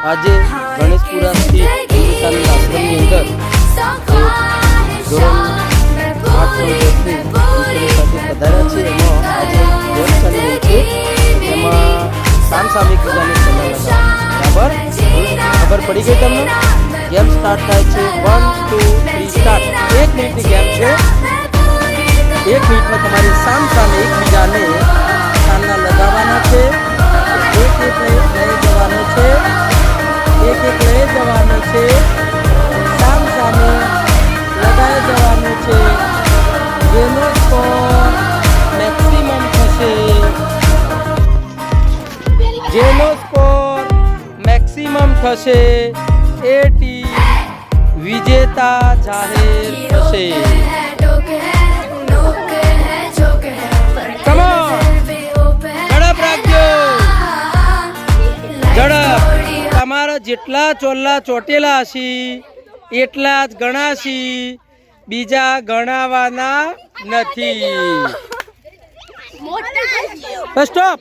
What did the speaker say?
આજે ગણેશપુરા સ્થિત હિન્દુસ્તાની આશ્રમની અંદર ધોરણ 8-10ની વિદ્યાર્થીઓ સાથે પધાર્યા છે. એમાં આજે ગેમ ચાલી રહી છે. એમાં સામસામે એકબીજાને સલાહ લગાવવાની. બરાબર? ખબર પડી ગઈ તમને? ગેમ સ્ટાર્ટ થાય છે. 1, 2, 3 સ્ટાર્ટ. 1 મિનિટની ગેમ છે. 1 મિનિટમાં તમારી સામસામે એકબીજાને સામના લગાવવાના છે. એક લઈ જવાનો છે. એક લઈ જવાનો છે. સામસામે લગાવી જવાનું છે. જેનો સ્કોર મેક્સિમમ થશે, એ ટીમ વિજેતા જાહેર થશે. તમારા જેટલા ચોલ્લા ચોટેલા હશે એટલા જ ગણાશી, બીજા ગણાવાના નથી. સ્ટોપ.